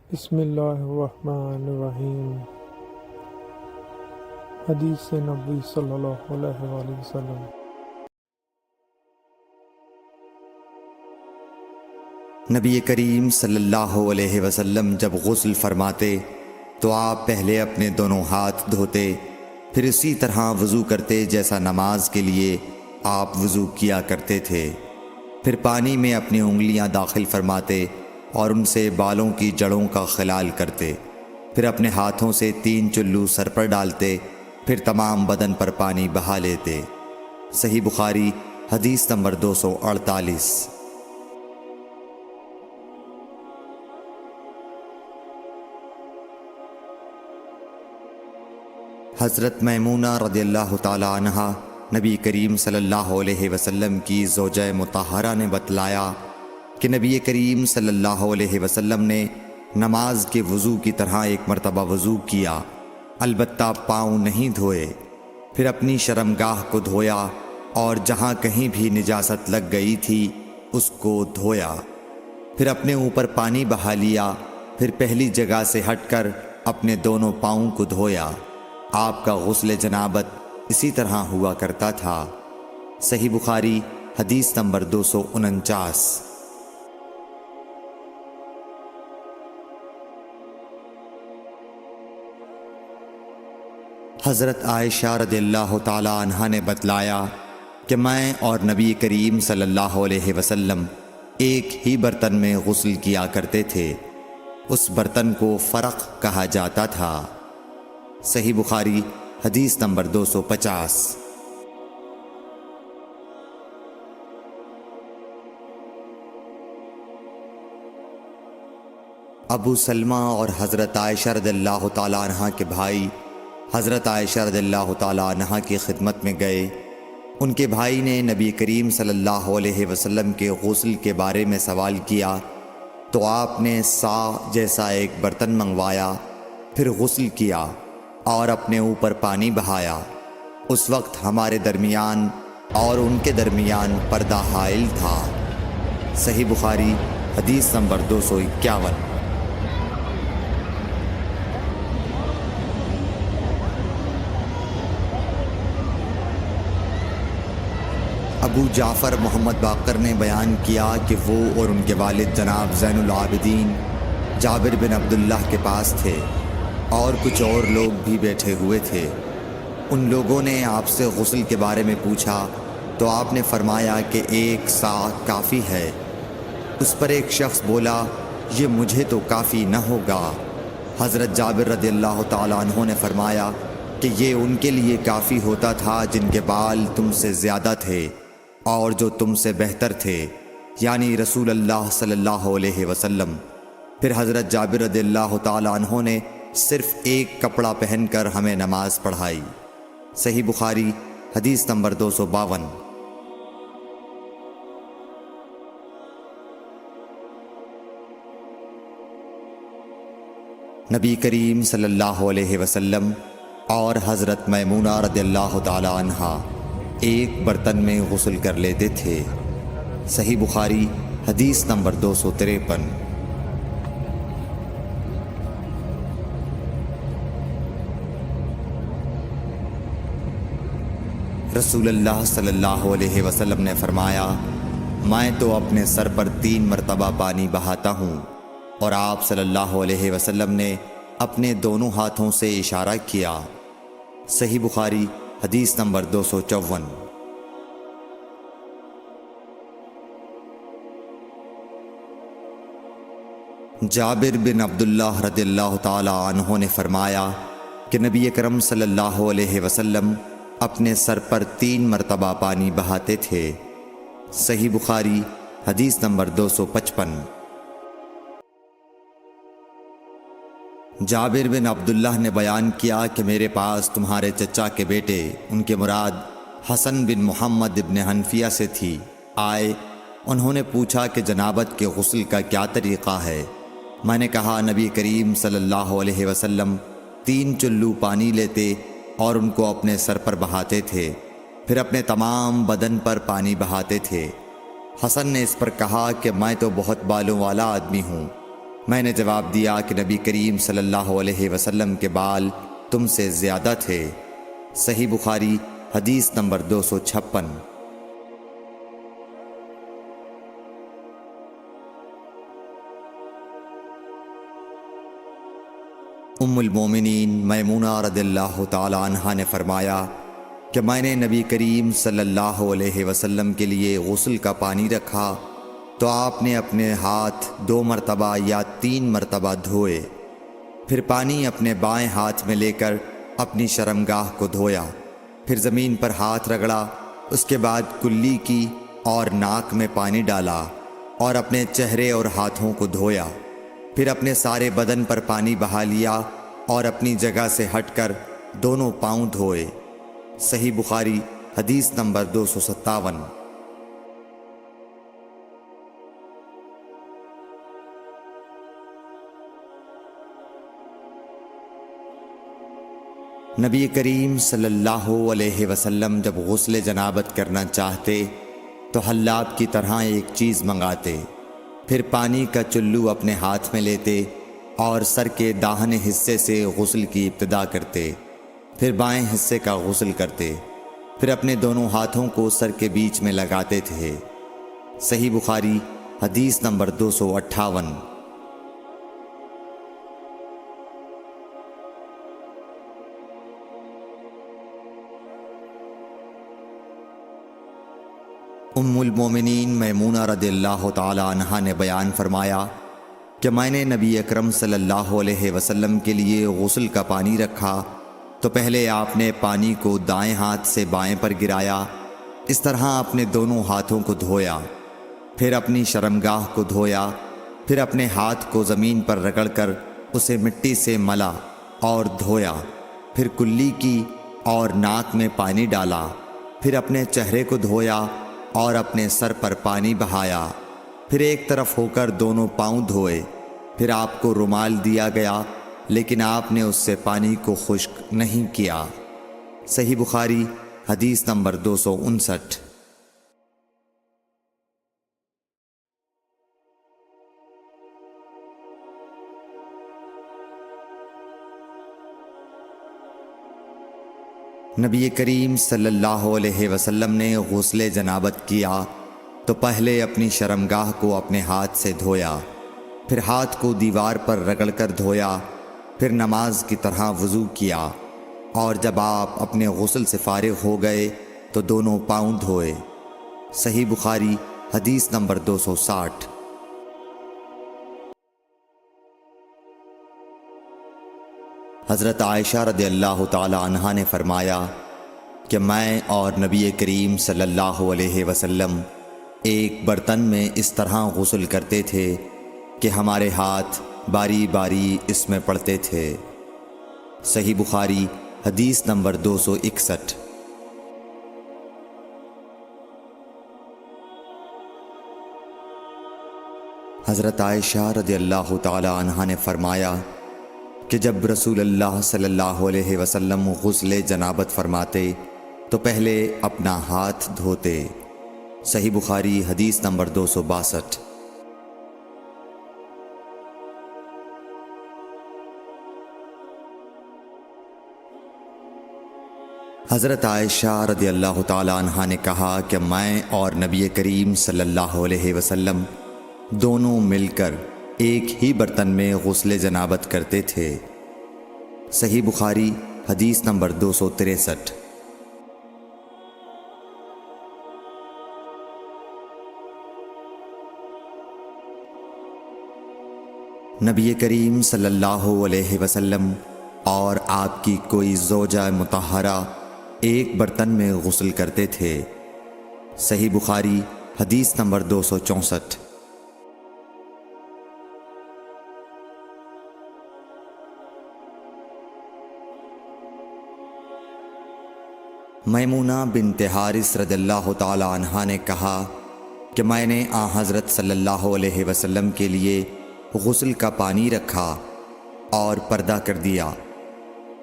بسم اللہ الرحمن الرحیم۔ حدیث نبوی صلی اللہ علیہ وآلہ وسلم۔ نبی کریم صلی اللہ علیہ وسلم جب غسل فرماتے تو آپ پہلے اپنے دونوں ہاتھ دھوتے، پھر اسی طرح وضو کرتے جیسا نماز کے لیے آپ وضو کیا کرتے تھے۔ پھر پانی میں اپنی انگلیاں داخل فرماتے اور ان سے بالوں کی جڑوں کا خلال کرتے، پھر اپنے ہاتھوں سے 3 چلو سر پر ڈالتے، پھر تمام بدن پر پانی بہا لیتے۔ صحیح بخاری حدیث نمبر 248۔ حضرت میمونہ رضی اللہ تعالی عنہا نبی کریم صلی اللہ علیہ وسلم کی زوجہ مطہرہ نے بتلایا کہ نبی کریم صلی اللہ علیہ وسلم نے نماز کے وضو کی طرح ایک مرتبہ وضو کیا، البتہ پاؤں نہیں دھوئے، پھر اپنی شرمگاہ کو دھویا اور جہاں کہیں بھی نجاست لگ گئی تھی اس کو دھویا، پھر اپنے اوپر پانی بہا لیا، پھر پہلی جگہ سے ہٹ کر اپنے دونوں پاؤں کو دھویا۔ آپ کا غسل جنابت اسی طرح ہوا کرتا تھا۔ صحیح بخاری حدیث نمبر 249۔ حضرت عائشہ رضی اللہ تعالی عنہا نے بتلایا کہ میں اور نبی کریم صلی اللہ علیہ وسلم ایک ہی برتن میں غسل کیا کرتے تھے، اس برتن کو فرق کہا جاتا تھا۔ صحیح بخاری حدیث نمبر 250۔ ابو سلمہ اور حضرت عائشہ رضی اللہ تعالی عنہا کے بھائی حضرت عائشہ رضی اللہ تعالی عنہا کی خدمت میں گئے۔ ان کے بھائی نے نبی کریم صلی اللہ علیہ وسلم کے غسل کے بارے میں سوال کیا تو آپ نے سا جیسا ایک برتن منگوایا، پھر غسل کیا اور اپنے اوپر پانی بہایا۔ اس وقت ہمارے درمیان اور ان کے درمیان پردہ حائل تھا۔ صحیح بخاری حدیث نمبر 251۔ ابو جعفر محمد باقر نے بیان کیا کہ وہ اور ان کے والد جناب زین العابدین جابر بن عبداللہ کے پاس تھے اور کچھ اور لوگ بھی بیٹھے ہوئے تھے۔ ان لوگوں نے آپ سے غسل کے بارے میں پوچھا تو آپ نے فرمایا کہ 1 سا کافی ہے۔ اس پر ایک شخص بولا، یہ مجھے تو کافی نہ ہوگا۔ حضرت جابر رضی اللہ تعالیٰ عنہ نے فرمایا کہ یہ ان کے لیے کافی ہوتا تھا جن کے بال تم سے زیادہ تھے اور جو تم سے بہتر تھے، یعنی رسول اللہ صلی اللہ علیہ وسلم۔ پھر حضرت جابر رضی اللہ تعالیٰ عنہ نے صرف ایک کپڑا پہن کر ہمیں نماز پڑھائی۔ صحیح بخاری حدیث نمبر 252۔ نبی کریم صلی اللہ علیہ وسلم اور حضرت میمونہ رضی اللہ تعالی عنہا ایک برتن میں غسل کر لیتے تھے۔ صحیح بخاری حدیث نمبر 253۔ رسول اللہ صلی اللہ علیہ وسلم نے فرمایا، میں تو اپنے سر پر 3 مرتبہ پانی بہاتا ہوں، اور آپ صلی اللہ علیہ وسلم نے اپنے دونوں ہاتھوں سے اشارہ کیا۔ صحیح بخاری حدیث نمبر 254۔ جابر بن عبداللہ رضی اللہ تعالی عنہ نے فرمایا کہ نبی اکرم صلی اللہ علیہ وسلم اپنے سر پر 3 مرتبہ پانی بہاتے تھے۔ صحیح بخاری حدیث نمبر 255۔ جابر بن عبداللہ نے بیان کیا کہ میرے پاس تمہارے چچا کے بیٹے، ان کے مراد حسن بن محمد ابن حنفیہ سے تھی، آئے۔ انہوں نے پوچھا کہ جنابت کے غسل کا کیا طریقہ ہے؟ میں نے کہا، نبی کریم صلی اللہ علیہ وسلم 3 چلو پانی لیتے اور ان کو اپنے سر پر بہاتے تھے، پھر اپنے تمام بدن پر پانی بہاتے تھے۔ حسن نے اس پر کہا کہ میں تو بہت بالوں والا آدمی ہوں، میں نے جواب دیا کہ نبی کریم صلی اللہ علیہ وسلم کے بال تم سے زیادہ تھے۔ صحیح بخاری حدیث نمبر 256۔ ام المومنین میمونہ رضی اللہ تعالی عنہا نے فرمایا کہ میں نے نبی کریم صلی اللہ علیہ وسلم کے لیے غسل کا پانی رکھا تو آپ نے اپنے ہاتھ 2 مرتبہ یا 3 مرتبہ دھوئے، پھر پانی اپنے بائیں ہاتھ میں لے کر اپنی شرمگاہ کو دھویا، پھر زمین پر ہاتھ رگڑا، اس کے بعد کلی کی اور ناک میں پانی ڈالا اور اپنے چہرے اور ہاتھوں کو دھویا، پھر اپنے سارے بدن پر پانی بہا لیا اور اپنی جگہ سے ہٹ کر دونوں پاؤں دھوئے۔ صحیح بخاری حدیث نمبر 257۔ نبی کریم صلی اللہ علیہ وسلم جب غسل جنابت کرنا چاہتے تو حلاب کی طرح ایک چیز منگاتے، پھر پانی کا چلو اپنے ہاتھ میں لیتے اور سر کے داہنے حصے سے غسل کی ابتدا کرتے، پھر بائیں حصے کا غسل کرتے، پھر اپنے دونوں ہاتھوں کو سر کے بیچ میں لگاتے تھے۔ صحیح بخاری حدیث نمبر 258۔ ام المومنین میمونہ رضی اللہ تعالی عنہا نے بیان فرمایا کہ میں نے نبی اکرم صلی اللہ علیہ وسلم کے لیے غسل کا پانی رکھا تو پہلے آپ نے پانی کو دائیں ہاتھ سے بائیں پر گرایا، اس طرح اپنے دونوں ہاتھوں کو دھویا، پھر اپنی شرمگاہ کو دھویا، پھر اپنے ہاتھ کو زمین پر رگڑ کر اسے مٹی سے ملا اور دھویا، پھر کلی کی اور ناک میں پانی ڈالا، پھر اپنے چہرے کو دھویا اور اپنے سر پر پانی بہایا، پھر ایک طرف ہو کر دونوں پاؤں دھوئے، پھر آپ کو رومال دیا گیا لیکن آپ نے اس سے پانی کو خشک نہیں کیا۔ صحیح بخاری حدیث نمبر 259۔ نبی کریم صلی اللہ علیہ وسلم نے غسل جنابت کیا تو پہلے اپنی شرمگاہ کو اپنے ہاتھ سے دھویا، پھر ہاتھ کو دیوار پر رگڑ کر دھویا، پھر نماز کی طرح وضو کیا، اور جب آپ اپنے غسل سے فارغ ہو گئے تو دونوں پاؤں دھوئے۔ صحیح بخاری حدیث نمبر 260۔ حضرت عائشہ رضی اللہ تعالی عنہا نے فرمایا کہ میں اور نبی کریم صلی اللہ علیہ وسلم ایک برتن میں اس طرح غسل کرتے تھے کہ ہمارے ہاتھ باری باری اس میں پڑتے تھے۔ صحیح بخاری حدیث نمبر 261۔ حضرت عائشہ رضی اللہ تعالی عنہا نے فرمایا کہ جب رسول اللہ صلی اللہ علیہ وسلم غسل جنابت فرماتے تو پہلے اپنا ہاتھ دھوتے۔ صحیح بخاری حدیث نمبر 262۔ حضرت عائشہ رضی اللہ تعالی عنہا نے کہا کہ میں اور نبی کریم صلی اللہ علیہ وسلم دونوں مل کر ایک ہی برتن میں غسل جنابت کرتے تھے۔ صحیح بخاری حدیث نمبر 263۔ نبی کریم صلی اللہ علیہ وسلم اور آپ کی کوئی زوجہ مطہرہ ایک برتن میں غسل کرتے تھے۔ صحیح بخاری حدیث نمبر 264۔ میمونہ بنت حارث رضی اللہ تعالی عنہا نے کہا کہ میں نے حضرت صلی اللہ علیہ وسلم کے لیے غسل کا پانی رکھا اور پردہ کر دیا۔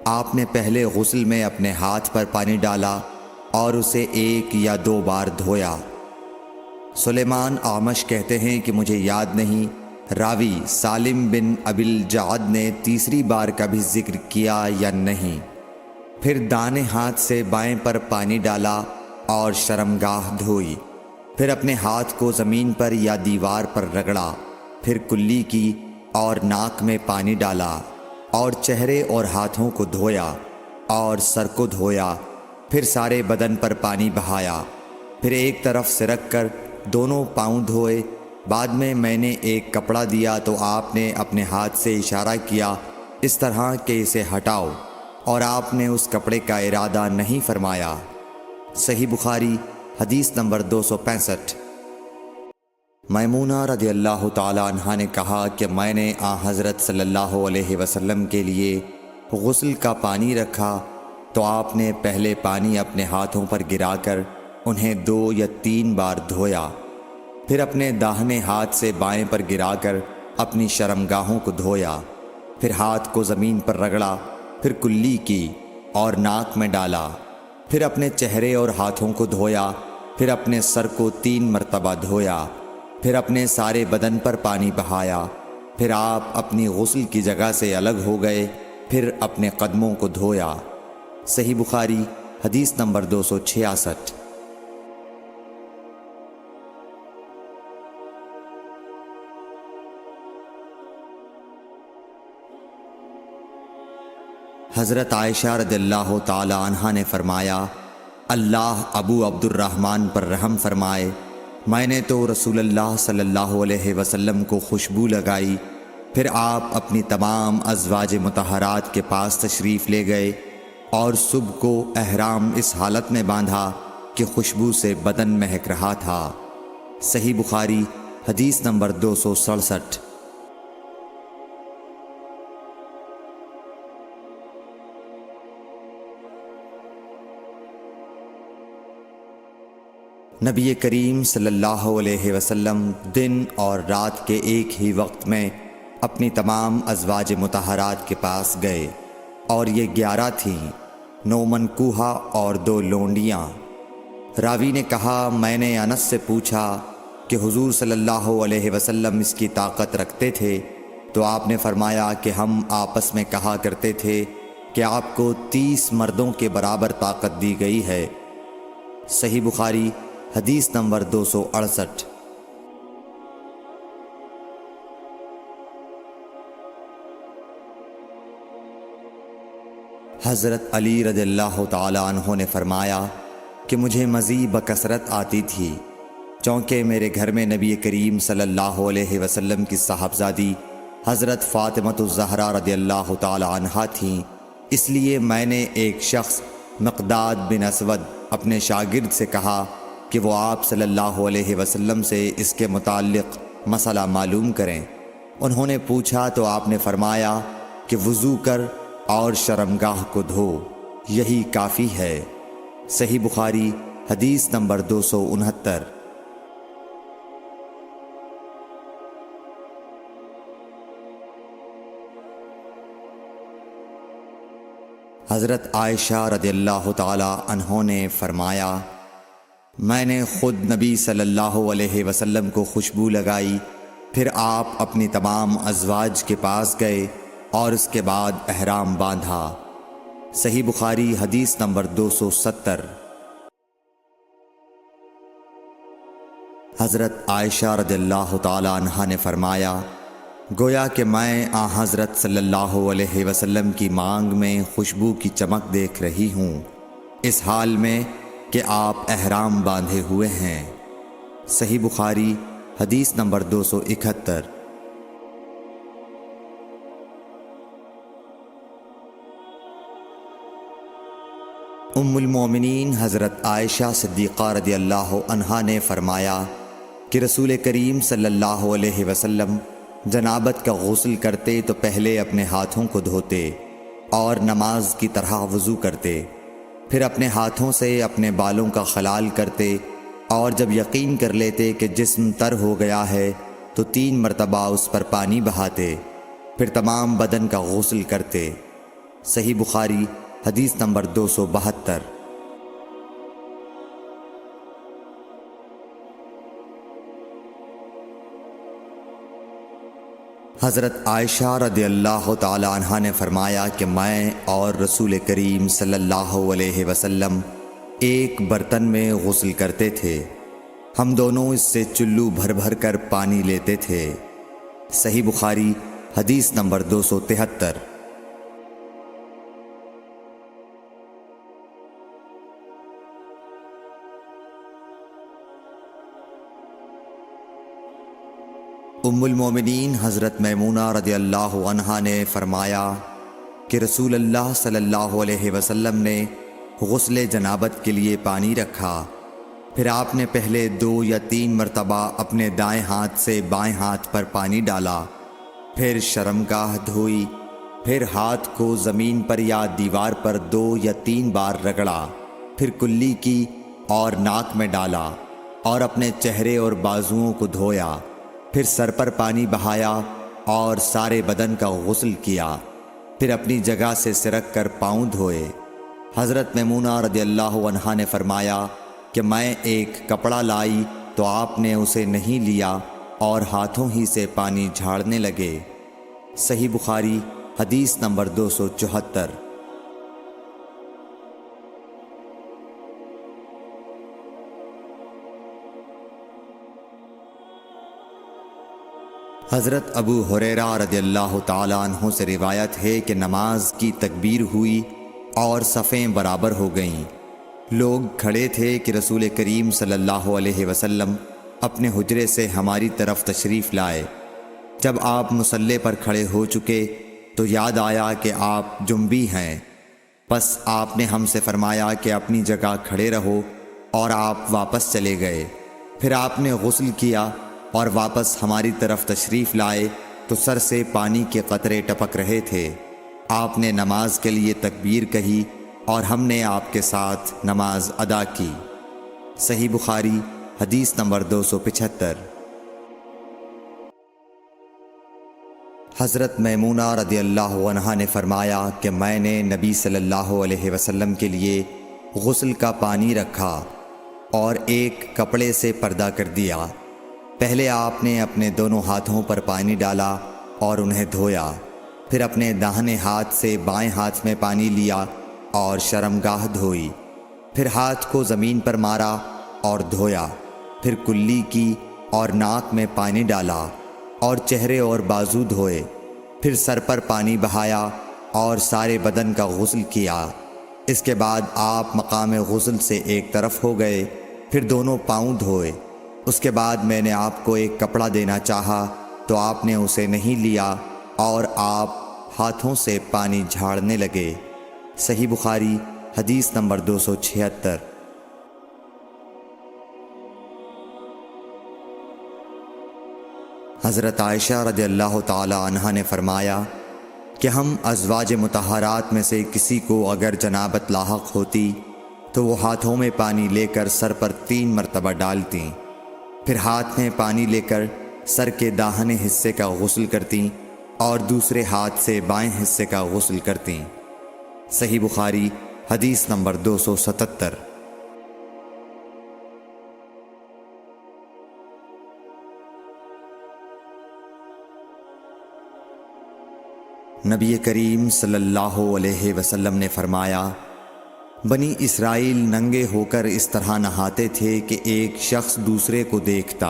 آپ نے پہلے غسل میں اپنے ہاتھ پر پانی ڈالا اور اسے 1 یا 2 بار دھویا۔ سلیمان اعمش کہتے ہیں کہ مجھے یاد نہیں راوی سالم بن ابی الجعد نے تیسری بار کا بھی ذکر کیا یا نہیں؟ پھر دانے ہاتھ سے بائیں پر پانی ڈالا اور شرمگاہ دھوئی، پھر اپنے ہاتھ کو زمین پر یا دیوار پر رگڑا، پھر کلی کی اور ناک میں پانی ڈالا اور چہرے اور ہاتھوں کو دھویا اور سر کو دھویا، پھر سارے بدن پر پانی بہایا، پھر ایک طرف سے رکھ کر دونوں پاؤں دھوئے۔ بعد میں نے ایک کپڑا دیا تو آپ نے اپنے ہاتھ سے اشارہ کیا اس طرح کہ اسے ہٹاؤ، اور آپ نے اس کپڑے کا ارادہ نہیں فرمایا۔ صحیح بخاری حدیث نمبر 265۔ میمونہ رضی اللہ تعالی عنہا نے کہا کہ میں نے حضرت صلی اللہ علیہ وسلم کے لیے غسل کا پانی رکھا تو آپ نے پہلے پانی اپنے ہاتھوں پر گرا کر انہیں 2 یا 3 بار دھویا، پھر اپنے داہنے ہاتھ سے بائیں پر گرا کر اپنی شرمگاہوں کو دھویا، پھر ہاتھ کو زمین پر رگڑا، پھر کلی کی اور ناک میں ڈالا، پھر اپنے چہرے اور ہاتھوں کو دھویا، پھر اپنے سر کو 3 مرتبہ دھویا، پھر اپنے سارے بدن پر پانی بہایا، پھر آپ اپنی غسل کی جگہ سے الگ ہو گئے، پھر اپنے قدموں کو دھویا۔ صحیح بخاری حدیث نمبر 266۔ حضرت عائشہ رضی اللہ تعالی عنہا نے فرمایا، اللہ ابو عبد الرحمن پر رحم فرمائے، میں نے تو رسول اللہ صلی اللہ علیہ وسلم کو خوشبو لگائی، پھر آپ اپنی تمام ازواج مطہرات کے پاس تشریف لے گئے اور صبح کو احرام اس حالت میں باندھا کہ خوشبو سے بدن مہک رہا تھا۔ صحیح بخاری حدیث نمبر 267۔ نبی کریم صلی اللہ علیہ وسلم دن اور رات کے ایک ہی وقت میں اپنی تمام ازواج مطہرات کے پاس گئے، اور یہ 11 تھیں، 9 منکوحہ اور 2 لونڈیاں۔ راوی نے کہا، میں نے انس سے پوچھا کہ حضور صلی اللہ علیہ وسلم اس کی طاقت رکھتے تھے؟ تو آپ نے فرمایا کہ ہم آپس میں کہا کرتے تھے کہ آپ کو 30 مردوں کے برابر طاقت دی گئی ہے۔ صحیح بخاری حدیث نمبر 268۔ حضرت علی رضی اللہ تعالی عنہ نے فرمایا کہ مجھے مزید بکثرت آتی تھی، چونکہ میرے گھر میں نبی کریم صلی اللہ علیہ وسلم کی صاحبزادی حضرت فاطمۃ الزہرا رضی اللہ تعالی عنہا تھیں، اس لیے میں نے ایک شخص مقداد بن اسود اپنے شاگرد سے کہا کہ وہ آپ صلی اللہ علیہ وسلم سے اس کے متعلق مسئلہ معلوم کریں۔ انہوں نے پوچھا تو آپ نے فرمایا کہ وضو کر اور شرمگاہ کو دھو، یہی کافی ہے۔ صحیح بخاری حدیث نمبر 269۔ حضرت عائشہ رضی اللہ تعالی عنہ نے فرمایا، میں نے خود نبی صلی اللہ علیہ وسلم کو خوشبو لگائی، پھر آپ اپنی تمام ازواج کے پاس گئے اور اس کے بعد احرام باندھا۔ صحیح بخاری حدیث نمبر 270۔ حضرت عائشہ رضی اللہ تعالی عنہا نے فرمایا، گویا کہ میں حضرت صلی اللہ علیہ وسلم کی مانگ میں خوشبو کی چمک دیکھ رہی ہوں، اس حال میں کہ آپ احرام باندھے ہوئے ہیں۔ صحیح بخاری حدیث نمبر 271۔ ام المومنین حضرت عائشہ صدیقہ رضی اللہ عنہا نے فرمایا کہ رسول کریم صلی اللہ علیہ وسلم جنابت کا غسل کرتے تو پہلے اپنے ہاتھوں کو دھوتے اور نماز کی طرح وضو کرتے، پھر اپنے ہاتھوں سے اپنے بالوں کا خلال کرتے، اور جب یقین کر لیتے کہ جسم تر ہو گیا ہے تو 3 مرتبہ اس پر پانی بہاتے، پھر تمام بدن کا غسل کرتے۔ صحیح بخاری حدیث نمبر 272۔ حضرت عائشہ رضی اللہ تعالی عنہا نے فرمایا کہ میں اور رسول کریم صلی اللہ علیہ وسلم ایک برتن میں غسل کرتے تھے، ہم دونوں اس سے چلو بھر بھر کر پانی لیتے تھے۔ صحیح بخاری حدیث نمبر 273۔ ام المومنین حضرت میمونہ رضی اللہ عنہا نے فرمایا کہ رسول اللہ صلی اللہ علیہ وسلم نے غسل جنابت کے لیے پانی رکھا، پھر آپ نے پہلے 2 یا 3 مرتبہ اپنے دائیں ہاتھ سے بائیں ہاتھ پر پانی ڈالا، پھر شرمگاہ دھوئی، پھر ہاتھ کو زمین پر یا دیوار پر 2 یا 3 بار رگڑا، پھر کلی کی اور ناک میں ڈالا اور اپنے چہرے اور بازوؤں کو دھویا، پھر سر پر پانی بہایا اور سارے بدن کا غسل کیا، پھر اپنی جگہ سے سرک کر پاؤں دھوئے۔ حضرت میمونہ رضی اللہ عنہا نے فرمایا کہ میں ایک کپڑا لائی تو آپ نے اسے نہیں لیا اور ہاتھوں ہی سے پانی جھاڑنے لگے۔ صحیح بخاری حدیث نمبر 274۔ حضرت ابو ہریرہ رضی اللہ تعالیٰ عنہ سے روایت ہے کہ نماز کی تکبیر ہوئی اور صفیں برابر ہو گئیں۔ لوگ کھڑے تھے کہ رسول کریم صلی اللہ علیہ وسلم اپنے حجرے سے ہماری طرف تشریف لائے۔ جب آپ مصلی پر کھڑے ہو چکے تو یاد آیا کہ آپ جنبی ہیں، پس آپ نے ہم سے فرمایا کہ اپنی جگہ کھڑے رہو، اور آپ واپس چلے گئے۔ پھر آپ نے غسل کیا اور واپس ہماری طرف تشریف لائے تو سر سے پانی کے قطرے ٹپک رہے تھے۔ آپ نے نماز کے لیے تکبیر کہی اور ہم نے آپ کے ساتھ نماز ادا کی۔ صحیح بخاری حدیث نمبر 275۔ حضرت میمونہ رضی اللہ عنہا نے فرمایا کہ میں نے نبی صلی اللہ علیہ وسلم کے لیے غسل کا پانی رکھا اور ایک کپڑے سے پردہ کر دیا۔ پہلے آپ نے اپنے دونوں ہاتھوں پر پانی ڈالا اور انہیں دھویا، پھر اپنے داہنے ہاتھ سے بائیں ہاتھ میں پانی لیا اور شرمگاہ دھوئی، پھر ہاتھ کو زمین پر مارا اور دھویا، پھر کلی کی اور ناک میں پانی ڈالا اور چہرے اور بازو دھوئے، پھر سر پر پانی بہایا اور سارے بدن کا غسل کیا۔ اس کے بعد آپ مقام غسل سے ایک طرف ہو گئے، پھر دونوں پاؤں دھوئے۔ اس کے بعد میں نے آپ کو ایک کپڑا دینا چاہا تو آپ نے اسے نہیں لیا اور آپ ہاتھوں سے پانی جھاڑنے لگے۔ صحیح بخاری حدیث نمبر 276۔ حضرت عائشہ رضی اللہ تعالی عنہا نے فرمایا کہ ہم ازواج مطہرات میں سے کسی کو اگر جنابت لاحق ہوتی تو وہ ہاتھوں میں پانی لے کر سر پر 3 مرتبہ ڈالتیں، پھر ہاتھ میں پانی لے کر سر کے داہنے حصے کا غسل کرتیں اور دوسرے ہاتھ سے بائیں حصے کا غسل کرتیں۔ صحیح بخاری حدیث نمبر 277۔ نبی کریم صلی اللہ علیہ وسلم نے فرمایا، بنی اسرائیل ننگے ہو کر اس طرح نہاتے تھے کہ ایک شخص دوسرے کو دیکھتا،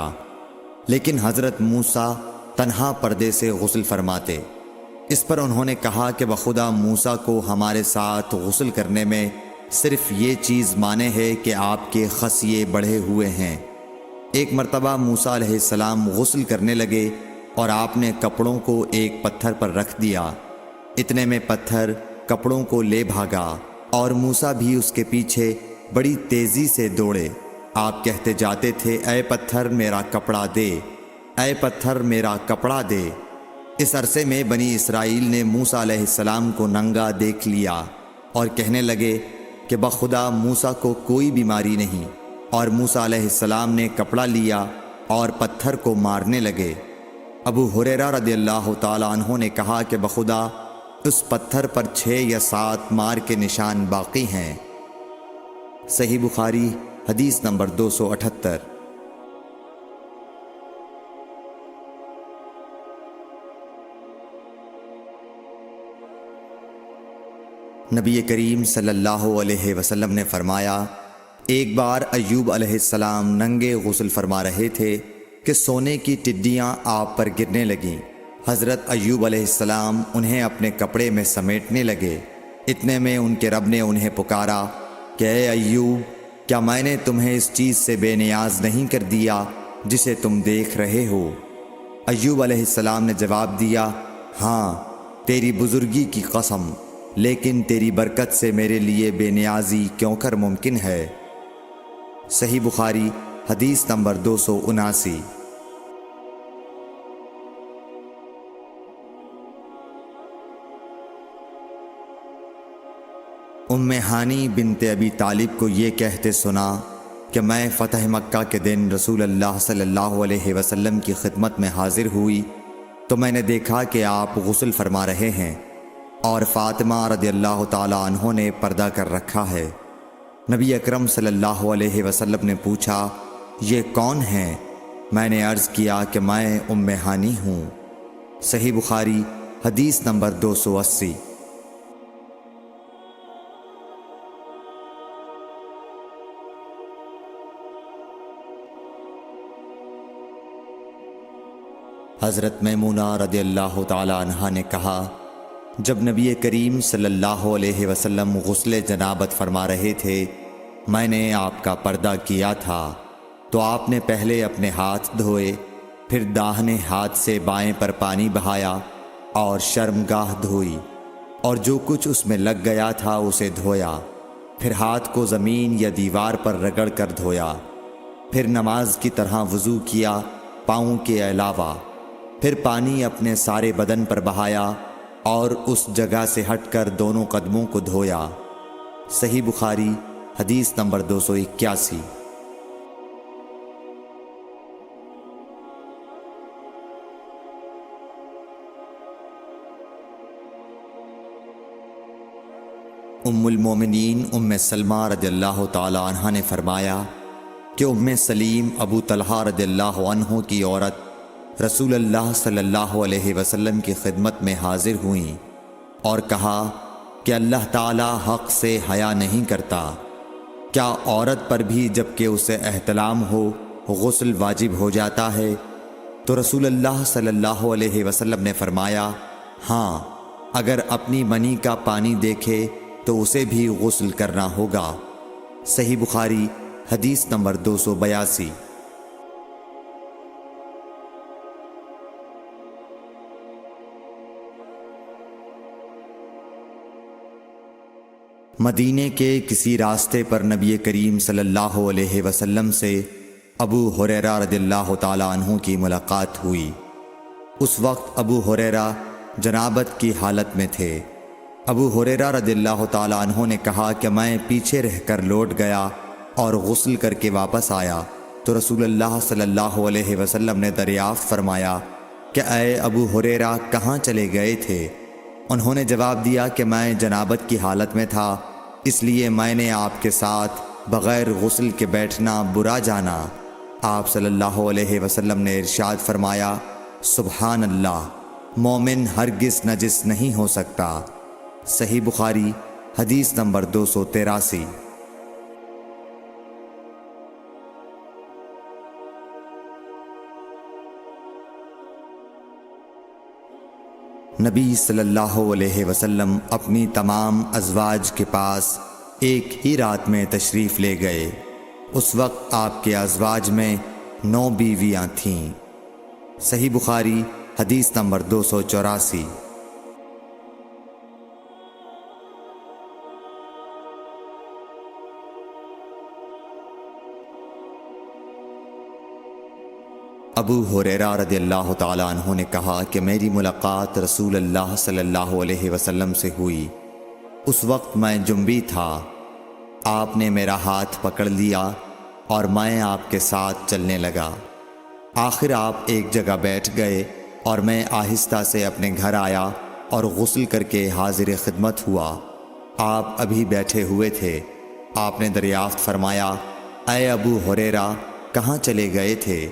لیکن حضرت موسیٰ تنہا پردے سے غسل فرماتے۔ اس پر انہوں نے کہا کہ بخدا موسیٰ کو ہمارے ساتھ غسل کرنے میں صرف یہ چیز مانے ہے کہ آپ کے خصیے بڑھے ہوئے ہیں۔ ایک مرتبہ موسیٰ علیہ السلام غسل کرنے لگے اور آپ نے کپڑوں کو ایک پتھر پر رکھ دیا، اتنے میں پتھر کپڑوں کو لے بھاگا اور موسیٰ بھی اس کے پیچھے بڑی تیزی سے دوڑے۔ آپ کہتے جاتے تھے، اے پتھر میرا کپڑا دے، اے پتھر میرا کپڑا دے۔ اس عرصے میں بنی اسرائیل نے موسیٰ علیہ السلام کو ننگا دیکھ لیا اور کہنے لگے کہ بخدا موسیٰ کو کوئی بیماری نہیں، اور موسیٰ علیہ السلام نے کپڑا لیا اور پتھر کو مارنے لگے۔ ابو ہریرہ رضی اللہ تعالیٰ عنہ نے کہا کہ بخدا اس پتھر پر 6 یا 7 مار کے نشان باقی ہیں۔ صحیح بخاری حدیث نمبر 278۔ نبی کریم صلی اللہ علیہ وسلم نے فرمایا، ایک بار ایوب علیہ السلام ننگے غسل فرما رہے تھے کہ سونے کی ٹڈیاں آپ پر گرنے لگیں۔ حضرت ایوب علیہ السلام انہیں اپنے کپڑے میں سمیٹنے لگے۔ اتنے میں ان کے رب نے انہیں پکارا کہ اے ایوب، کیا میں نے تمہیں اس چیز سے بے نیاز نہیں کر دیا جسے تم دیکھ رہے ہو؟ ایوب علیہ السلام نے جواب دیا، ہاں، تیری بزرگی کی قسم، لیکن تیری برکت سے میرے لیے بے نیازی کیوں کر ممکن ہے؟ صحیح بخاری حدیث نمبر 279۔ ام ہانی بنت ابی طالب کو یہ کہتے سنا کہ میں فتح مکہ کے دن رسول اللہ صلی اللہ علیہ وسلم کی خدمت میں حاضر ہوئی تو میں نے دیکھا کہ آپ غسل فرما رہے ہیں اور فاطمہ رضی اللہ تعالی عنہ نے پردہ کر رکھا ہے۔ نبی اکرم صلی اللہ علیہ وسلم نے پوچھا، یہ کون ہیں؟ میں نے عرض کیا کہ میں ام ہانی ہوں۔ صحیح بخاری حدیث نمبر 280۔ حضرت میمونہ رضی اللہ تعالی عنہا نے کہا، جب نبی کریم صلی اللہ علیہ وسلم غسل جنابت فرما رہے تھے، میں نے آپ کا پردہ کیا تھا تو آپ نے پہلے اپنے ہاتھ دھوئے، پھر داہنے ہاتھ سے بائیں پر پانی بہایا اور شرمگاہ دھوئی، اور جو کچھ اس میں لگ گیا تھا اسے دھویا، پھر ہاتھ کو زمین یا دیوار پر رگڑ کر دھویا، پھر نماز کی طرح وضو کیا پاؤں کے علاوہ، پھر پانی اپنے سارے بدن پر بہایا اور اس جگہ سے ہٹ کر دونوں قدموں کو دھویا۔ صحیح بخاری حدیث نمبر 281۔ ام المومنین ام سلمہ رضی اللہ تعالی عنہ نے فرمایا کہ ام سلیم ابو طلحہ رضی اللہ عنہ کی عورت رسول اللہ صلی اللہ علیہ وسلم کی خدمت میں حاضر ہوئیں اور کہا کہ اللہ تعالی حق سے حیا نہیں کرتا، کیا عورت پر بھی جب کہ اسے احتلام ہو غسل واجب ہو جاتا ہے؟ تو رسول اللہ صلی اللہ علیہ وسلم نے فرمایا، ہاں، اگر اپنی منی کا پانی دیکھے تو اسے بھی غسل کرنا ہوگا۔ صحیح بخاری حدیث نمبر 282۔ مدینے کے کسی راستے پر نبی کریم صلی اللہ علیہ وسلم سے ابو ہریرہ رضی اللہ تعالی عنہ کی ملاقات ہوئی۔ اس وقت ابو ہریرہ جنابت کی حالت میں تھے۔ ابو ہریرہ رضی اللہ تعالی عنہ نے کہا کہ میں پیچھے رہ کر لوٹ گیا اور غسل کر کے واپس آیا تو رسول اللہ صلی اللہ علیہ وسلم نے دریافت فرمایا کہ اے ابو ہریرہ کہاں چلے گئے تھے؟ انہوں نے جواب دیا کہ میں جنابت کی حالت میں تھا، اس لیے میں نے آپ کے ساتھ بغیر غسل کے بیٹھنا برا جانا۔ آپ صلی اللہ علیہ وسلم نے ارشاد فرمایا، سبحان اللہ، مومن ہرگز نجس نہیں ہو سکتا۔ صحیح بخاری حدیث نمبر 283۔ نبی صلی اللہ علیہ وسلم اپنی تمام ازواج کے پاس ایک ہی رات میں تشریف لے گئے۔ اس وقت آپ کے ازواج میں 9 بیویاں تھیں۔ صحیح بخاری حدیث نمبر 284۔ ابو ہریرہ رضی اللہ تعالی عنہ نے کہا کہ میری ملاقات رسول اللہ صلی اللہ علیہ وسلم سے ہوئی۔ اس وقت میں جنبی تھا۔ آپ نے میرا ہاتھ پکڑ لیا اور میں آپ کے ساتھ چلنے لگا۔ آخر آپ ایک جگہ بیٹھ گئے اور میں آہستہ سے اپنے گھر آیا اور غسل کر کے حاضر خدمت ہوا۔ آپ ابھی بیٹھے ہوئے تھے۔ آپ نے دریافت فرمایا، اے ابو ہریرہ کہاں چلے گئے تھے؟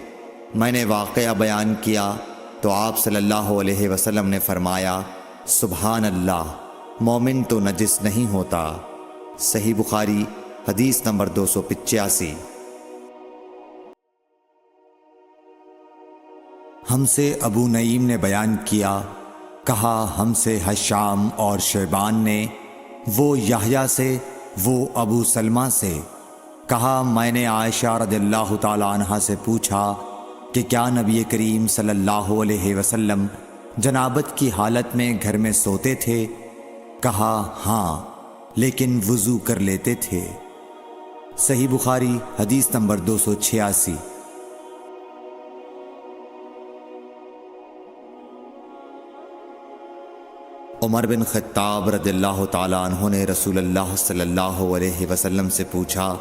میں نے واقعہ بیان کیا تو آپ صلی اللہ علیہ وسلم نے فرمایا، سبحان اللہ، مومن تو نجس نہیں ہوتا۔ صحیح بخاری حدیث نمبر 285۔ ہم سے ابو نعیم نے بیان کیا، کہا ہم سے حشام اور شیبان نے، وہ یحییٰ سے، وہ ابو سلمہ سے، کہا میں نے عائشہ رضی اللہ تعالی عنہا سے پوچھا کہ کیا نبی کریم صلی اللہ علیہ وسلم جنابت کی حالت میں گھر میں سوتے تھے؟ کہا ہاں، لیکن وضو کر لیتے تھے۔ صحیح بخاری حدیث نمبر 286۔ عمر بن خطاب رضی اللہ تعالی عنہ نے رسول اللہ صلی اللہ علیہ وسلم سے پوچھا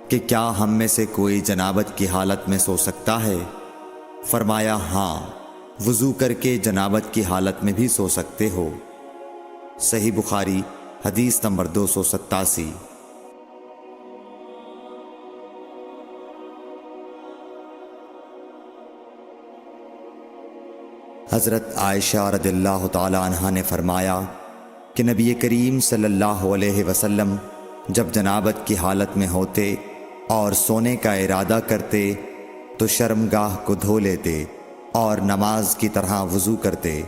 کہ کیا ہم میں سے کوئی جنابت کی حالت میں سو سکتا ہے؟ فرمایا ہاں، وضو کر کے جنابت کی حالت میں بھی سو سکتے ہو۔ صحیح بخاری حدیث نمبر 287۔ حضرت عائشہ رضی اللہ تعالی عنہا نے فرمایا کہ نبی کریم صلی اللہ علیہ وسلم جب جنابت کی حالت میں ہوتے اور سونے کا ارادہ کرتے تو شرمگاہ کو دھو لیتے اور نماز کی طرح وضو کرتے۔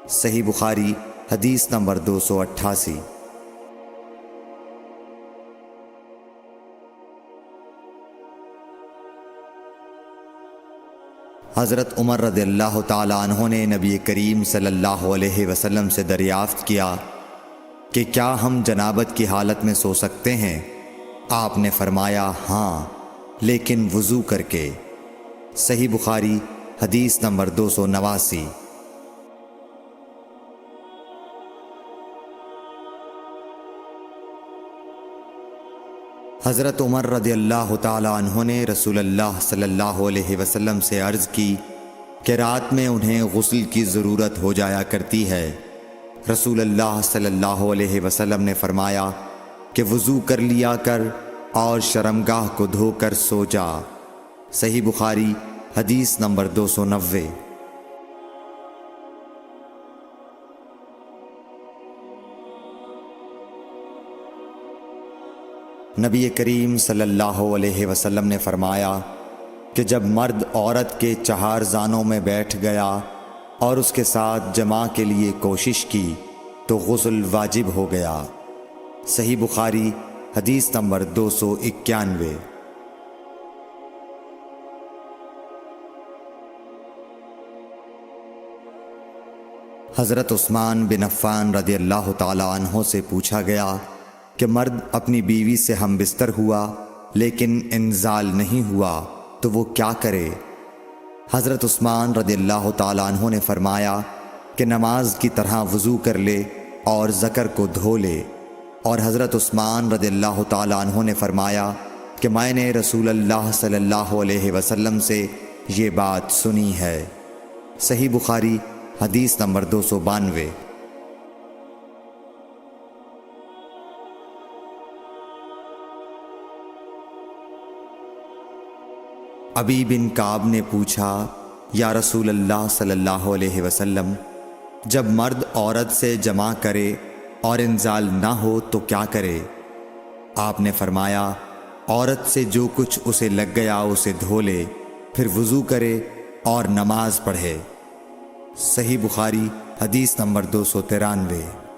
صحیح بخاری حدیث نمبر 288۔ حضرت عمر رضی اللہ تعالی عنہ نے نبی کریم صلی اللہ علیہ وسلم سے دریافت کیا کہ کیا ہم جنابت کی حالت میں سو سکتے ہیں؟ آپ نے فرمایا ہاں، لیکن وضو کر کے۔ صحیح بخاری حدیث نمبر 289۔ حضرت عمر رضی اللہ تعالی عنہ نے رسول اللہ صلی اللہ علیہ وسلم سے عرض کی کہ رات میں انہیں غسل کی ضرورت ہو جایا کرتی ہے۔ رسول اللہ صلی اللہ علیہ وسلم نے فرمایا کہ وضو کر لیا کر اور شرمگاہ کو دھو کر سو جا۔ صحیح بخاری حدیث نمبر 290۔ نبی کریم صلی اللہ علیہ وسلم نے فرمایا کہ جب مرد عورت کے چہار زانوں میں بیٹھ گیا اور اس کے ساتھ جماع کے لیے کوشش کی تو غسل واجب ہو گیا۔ صحیح بخاری حدیث نمبر 291۔ حضرت عثمان بن عفان رضی اللہ تعالی عنہ سے پوچھا گیا کہ مرد اپنی بیوی سے ہم بستر ہوا لیکن انزال نہیں ہوا تو وہ کیا کرے؟ حضرت عثمان رضی اللہ تعالی عنہ نے فرمایا کہ نماز کی طرح وضو کر لے اور ذکر کو دھو لے۔ اور حضرت عثمان رضی اللہ تعالی عنہ نے فرمایا کہ میں نے رسول اللہ صلی اللہ علیہ وسلم سے یہ بات سنی ہے۔ صحیح بخاری حدیث نمبر 292۔ ابی بن کعب نے پوچھا یا رسول اللہ صلی اللہ علیہ وسلم، جب مرد عورت سے جماع کرے اور انزال نہ ہو تو کیا کرے؟ آپ نے فرمایا عورت سے جو کچھ اسے لگ گیا اسے دھو لے، پھر وضو کرے اور نماز پڑھے۔ صحیح بخاری حدیث نمبر 293۔